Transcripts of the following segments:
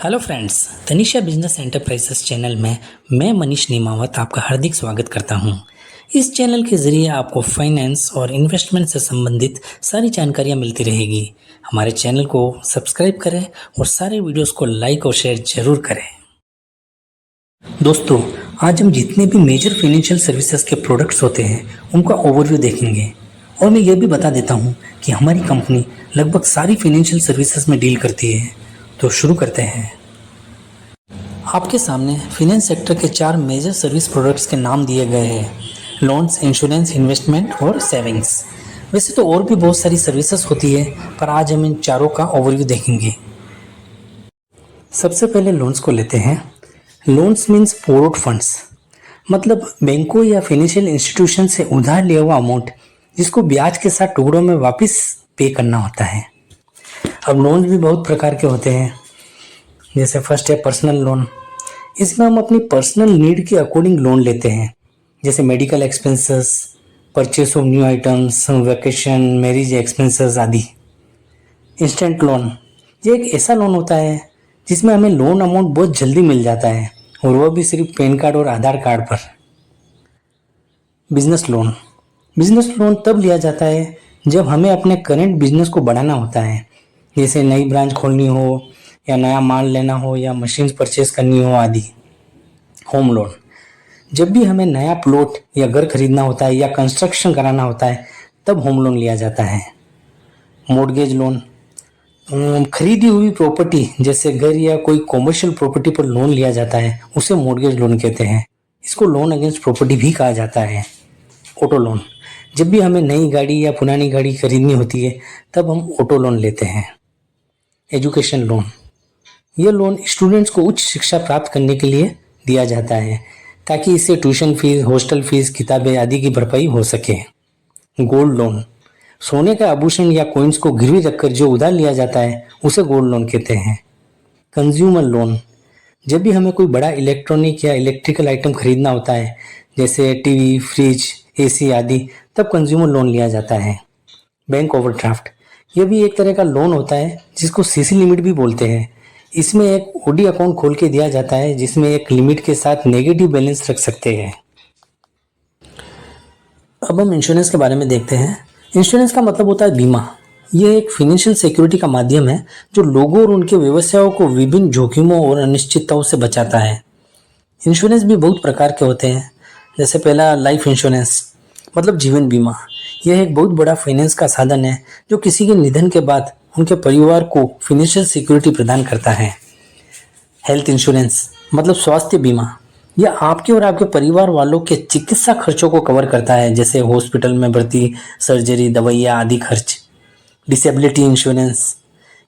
Hello friends, Tanisha business enterprises channel में मैं मनीष नेमावत आपका हार्दिक स्वागत करता हूं। इस चैनल के ज़रिए आपको फाइनेंस और इन्वेस्टमेंट से संबंधित सारी जानकारियां मिलती रहेगी। हमारे चैनल को सब्सक्राइब करें और सारे वीडियोस को लाइक और शेयर जरूर करें। दोस्तों, आज हम जितने भी मेजर फाइनेंशियल सर्विसेज के प्रोडक्ट्स होते हैं उनका ओवरव्यू देखेंगे और मैं ये भी बता देता हूँ कि हमारी कंपनी लगभग सारी फाइनेंशियल सर्विसेज में डील करती है। तो शुरू करते हैं। आपके सामने फाइनेंस सेक्टर के 4 मेजर सर्विस प्रोडक्ट्स के नाम दिए गए हैं: लोन्स, इंश्योरेंस, इन्वेस्टमेंट और सेविंग्स। वैसे तो और भी बहुत सारी सर्विसेज होती है, पर आज हम इन चारों का ओवरव्यू देखेंगे। सबसे पहले लोन्स को लेते हैं। लोन्स मीन्स बोरोड फंड्स, मतलब बैंकों या फाइनेंशियल इंस्टीट्यूशन से उधार लिया हुआ अमाउंट जिसको ब्याज के साथ टुकड़ों में वापस पे करना होता है। अब लोन्स भी बहुत प्रकार के होते हैं। जैसे फर्स्ट है पर्सनल लोन। इसमें हम अपनी पर्सनल नीड के अकॉर्डिंग लोन लेते हैं, जैसे medical expenses, purchase of new items, vacation, marriage expenses आदि। इंस्टेंट लोन, ये एक ऐसा लोन होता है जिसमें हमें लोन अमाउंट बहुत जल्दी मिल जाता है, और वह भी सिर्फ पैन कार्ड और आधार कार्ड पर। बिजनेस लोन, बिजनेस लोन तब लिया जाता है जब हमें अपने करेंट बिजनेस को बढ़ाना होता है, जैसे नई ब्रांच खोलनी हो या नया माल लेना हो या मशीन परचेस करनी हो आदि। होम लोन, जब भी हमें नया प्लॉट या घर खरीदना होता है या कंस्ट्रक्शन कराना होता है तब होम लोन लिया जाता है। मॉर्गेज लोन, खरीदी हुई प्रॉपर्टी जैसे घर या कोई कॉमर्शियल प्रॉपर्टी पर लोन लिया जाता है, उसे मॉर्गेज लोन कहते हैं। इसको लोन अगेंस्ट प्रॉपर्टी भी कहा जाता है। ऑटो लोन, जब भी हमें नई गाड़ी या पुरानी गाड़ी खरीदनी होती है तब हम ऑटो लोन लेते हैं। एजुकेशन लोन, यह लोन स्टूडेंट्स को उच्च शिक्षा प्राप्त करने के लिए दिया जाता है ताकि इससे ट्यूशन फीस, हॉस्टल फीस, किताबें आदि की भरपाई हो सके। गोल्ड लोन, सोने का आभूषण या कॉइन्स को गिरवी रखकर जो उधार लिया जाता है उसे गोल्ड लोन कहते हैं। कंज्यूमर लोन, जब भी हमें कोई बड़ा इलेक्ट्रॉनिक या इलेक्ट्रिकल आइटम खरीदना होता है जैसे टीवी, फ्रिज, एसी आदि, तब कंज्यूमर लोन लिया जाता है। बैंक ओवरड्राफ्ट, यह भी एक तरह का लोन होता है जिसको सीसी लिमिट भी बोलते हैं। इसमें एक ओडी अकाउंट खोल के दिया जाता है जिसमें एक लिमिट के साथ नेगेटिव बैलेंस रख सकते हैं। अब हम इंश्योरेंस के बारे में देखते हैं। इंश्योरेंस का मतलब होता है बीमा। यह एक फाइनेंशियल सिक्योरिटी का माध्यम है जो लोगों और उनके व्यवसायों को विभिन्न जोखिमों और अनिश्चितताओं से बचाता है। इंश्योरेंस भी बहुत प्रकार के होते हैं। जैसे पहला लाइफ इंश्योरेंस, मतलब जीवन बीमा। यह एक बहुत बड़ा फाइनेंस का साधन है जो किसी के निधन के बाद उनके परिवार को फाइनेंशियल सिक्योरिटी प्रदान करता है। हेल्थ इंश्योरेंस, मतलब स्वास्थ्य बीमा। यह आपके और आपके परिवार वालों के चिकित्सा खर्चों को कवर करता है, जैसे हॉस्पिटल में भर्ती, सर्जरी, दवाइयाँ आदि खर्च। डिसेबिलिटी इंश्योरेंस,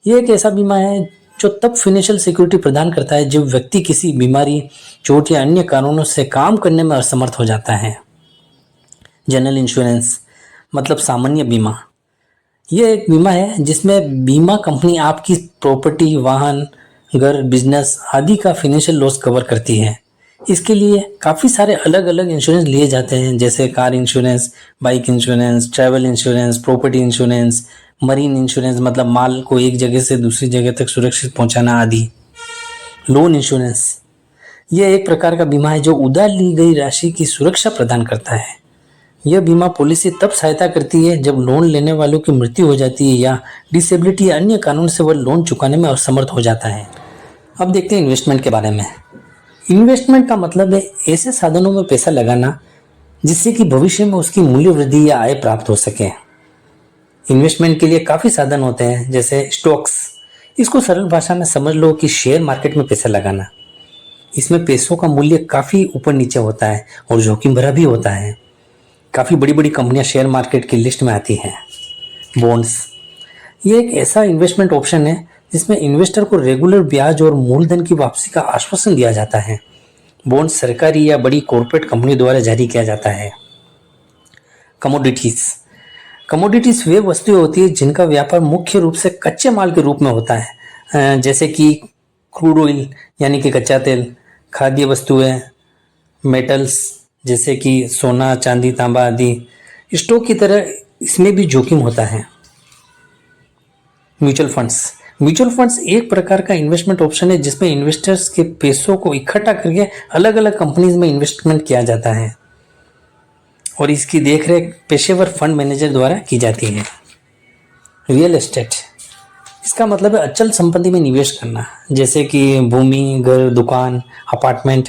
यह एक ऐसा बीमा है जो तब फाइनेंशियल सिक्योरिटी प्रदान करता है जब व्यक्ति किसी बीमारी, चोट या अन्य कारणों से काम करने में असमर्थ हो जाता है। जनरल इंश्योरेंस, मतलब सामान्य बीमा। यह एक बीमा है जिसमें बीमा कंपनी आपकी प्रॉपर्टी, वाहन, घर, बिजनेस आदि का फाइनेंशियल लॉस कवर करती है। इसके लिए काफ़ी सारे अलग अलग इंश्योरेंस लिए जाते हैं, जैसे car insurance, bike insurance, travel insurance, property insurance, marine insurance, मतलब माल को एक जगह से दूसरी जगह तक सुरक्षित पहुंचाना आदि। लोन इंश्योरेंस, यह एक प्रकार का बीमा है जो उधार ली गई राशि की सुरक्षा प्रदान करता है। यह बीमा पॉलिसी तब सहायता करती है जब लोन लेने वालों की मृत्यु हो जाती है या डिसेबिलिटी या अन्य कारणों से वह लोन चुकाने में असमर्थ हो जाता है। अब देखते हैं इन्वेस्टमेंट के बारे में। इन्वेस्टमेंट का मतलब है ऐसे साधनों में पैसा लगाना जिससे कि भविष्य में उसकी मूल्य वृद्धि या आय प्राप्त हो सके। इन्वेस्टमेंट के लिए काफ़ी साधन होते हैं, जैसे स्टॉक्स। इसको सरल भाषा में समझ लो कि शेयर मार्केट में पैसा लगाना। इसमें पैसों का मूल्य काफ़ी ऊपर नीचे होता है और जोखिम भरा भी होता है। काफ़ी बड़ी बड़ी कंपनियां शेयर मार्केट की लिस्ट में आती हैं। बॉन्ड्स, ये एक ऐसा इन्वेस्टमेंट ऑप्शन है जिसमें इन्वेस्टर को रेगुलर ब्याज और मूलधन की वापसी का आश्वासन दिया जाता है। बॉन्ड सरकारी या बड़ी कॉर्पोरेट कंपनी द्वारा जारी किया जाता है। कमोडिटीज, कमोडिटीज वे वस्तुएं होती है जिनका व्यापार मुख्य रूप से कच्चे माल के रूप में होता है, जैसे कि क्रूड ऑयल यानी कि कच्चा तेल, खाद्य वस्तुएं, मेटल्स जैसे कि सोना, चांदी, तांबा आदि। स्टॉक की तरह इसमें भी जोखिम होता है। म्यूचुअल फंड्स, म्यूचुअल फंड्स एक प्रकार का इन्वेस्टमेंट ऑप्शन है जिसमें इन्वेस्टर्स के पैसों को इकट्ठा करके अलग अलग कंपनीज में इन्वेस्टमेंट किया जाता है और इसकी देखरेख पेशेवर फंड मैनेजर द्वारा की जाती है। रियल एस्टेट, इसका मतलब है अचल संपत्ति में निवेश करना, जैसे कि भूमि, घर, दुकान, अपार्टमेंट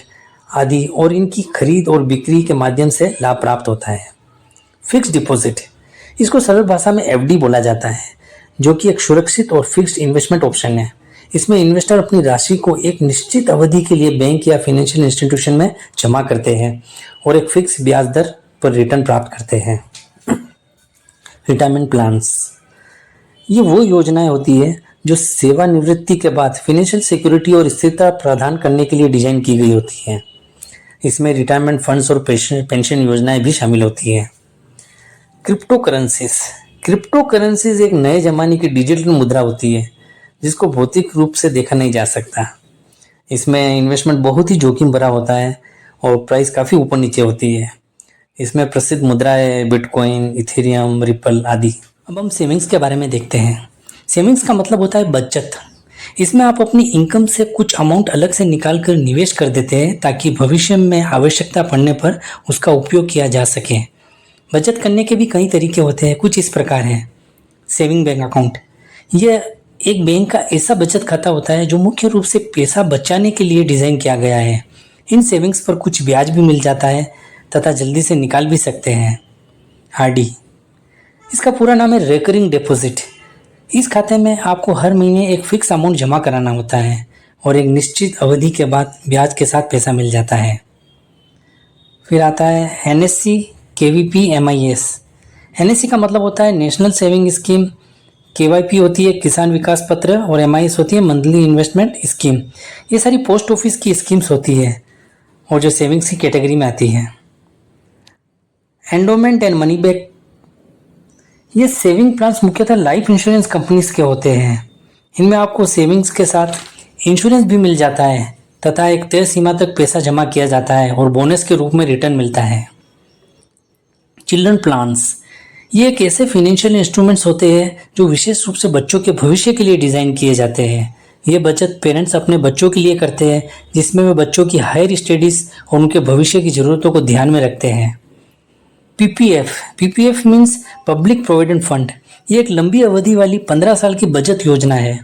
आदि, और इनकी खरीद और बिक्री के माध्यम से लाभ प्राप्त होता है। फिक्स्ड डिपॉजिट, इसको सरल भाषा में एफडी बोला जाता है, जो कि एक सुरक्षित और फिक्स्ड इन्वेस्टमेंट ऑप्शन है। इसमें इन्वेस्टर अपनी राशि को एक निश्चित अवधि के लिए बैंक या फाइनेंशियल इंस्टीट्यूशन में जमा करते हैं और एक फिक्स ब्याज दर पर रिटर्न प्राप्त करते हैं। रिटायरमेंट प्लान्स, ये वो योजनाएं होती है जो सेवानिवृत्ति के बाद फाइनेंशियल सिक्योरिटी और स्थिरता प्रदान करने के लिए डिजाइन की गई होती है। इसमें रिटायरमेंट फंड्स और पेंशन योजनाएं भी शामिल होती हैं। क्रिप्टो करेंसीज एक नए जमाने की डिजिटल मुद्रा होती है जिसको भौतिक रूप से देखा नहीं जा सकता। इसमें इन्वेस्टमेंट बहुत ही जोखिम भरा होता है और प्राइस काफ़ी ऊपर नीचे होती है। इसमें प्रसिद्ध मुद्राएं बिटकॉइन, इथेरियम, रिपल आदि। अब हम सेविंग्स के बारे में देखते हैं। सेविंग्स का मतलब होता है बचत। इसमें आप अपनी इनकम से कुछ अमाउंट अलग से निकाल कर निवेश कर देते हैं ताकि भविष्य में आवश्यकता पड़ने पर उसका उपयोग किया जा सके। बचत करने के भी कई तरीके होते हैं, कुछ इस प्रकार हैं। सेविंग बैंक अकाउंट, यह एक बैंक का ऐसा बचत खाता होता है जो मुख्य रूप से पैसा बचाने के लिए डिज़ाइन किया गया है। इन सेविंग्स पर कुछ ब्याज भी मिल जाता है तथा जल्दी से निकाल भी सकते हैं। आरडी, इसका पूरा नाम है रिकरिंग डिपॉजिट। इस खाते में आपको हर महीने एक फिक्स अमाउंट जमा कराना होता है और एक निश्चित अवधि के बाद ब्याज के साथ पैसा मिल जाता है। फिर आता है एनएससी, केवीपी, एमआईएस। एनएससी का मतलब होता है नेशनल सेविंग स्कीम, केवाईपी होती है किसान विकास पत्र और एमआईएस होती है मंथली इन्वेस्टमेंट स्कीम। ये सारी पोस्ट ऑफिस की स्कीम्स होती है और जो सेविंग्स की कैटेगरी में आती है। एंडोमेंट एंड मनी बैक, ये सेविंग प्लान्स मुख्यतः लाइफ इंश्योरेंस कंपनीज के होते हैं। इनमें आपको सेविंग्स के साथ इंश्योरेंस भी मिल जाता है तथा एक तय सीमा तक पैसा जमा किया जाता है और बोनस के रूप में रिटर्न मिलता है। चिल्ड्रन प्लान्स, ये एक ऐसे फाइनेंशियल इंस्ट्रूमेंट्स होते हैं जो विशेष रूप से बच्चों के भविष्य के लिए डिज़ाइन किए जाते हैं। ये बचत पेरेंट्स अपने बच्चों के लिए करते हैं जिसमें वे बच्चों की हायर स्टडीज़ और उनके भविष्य की ज़रूरतों को ध्यान में रखते हैं। PPF means public provident fund. ये एक लंबी अवधि वाली 15 साल की बचत योजना है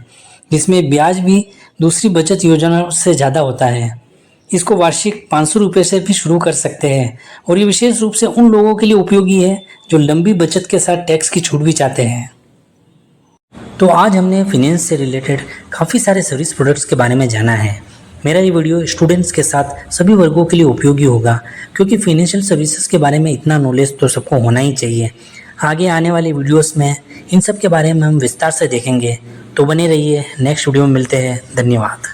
जिसमें ब्याज भी दूसरी बचत योजनाओं से ज़्यादा होता है। इसको वार्षिक 500 रुपये से भी शुरू कर सकते हैं और ये विशेष रूप से उन लोगों के लिए उपयोगी है जो लंबी बचत के साथ टैक्स की छूट भी चाहते हैं। तो आज हमने फाइनेंस से रिलेटेड काफ़ी सारे सर्विस प्रोडक्ट्स के बारे में जाना है। मेरा ये वीडियो स्टूडेंट्स के साथ सभी वर्गों के लिए उपयोगी होगा क्योंकि फाइनेंशियल सर्विसेज के बारे में इतना नॉलेज तो सबको होना ही चाहिए। आगे आने वाले वीडियोस में इन सब के बारे में हम विस्तार से देखेंगे। तो बने रहिए, नेक्स्ट वीडियो में मिलते हैं। धन्यवाद।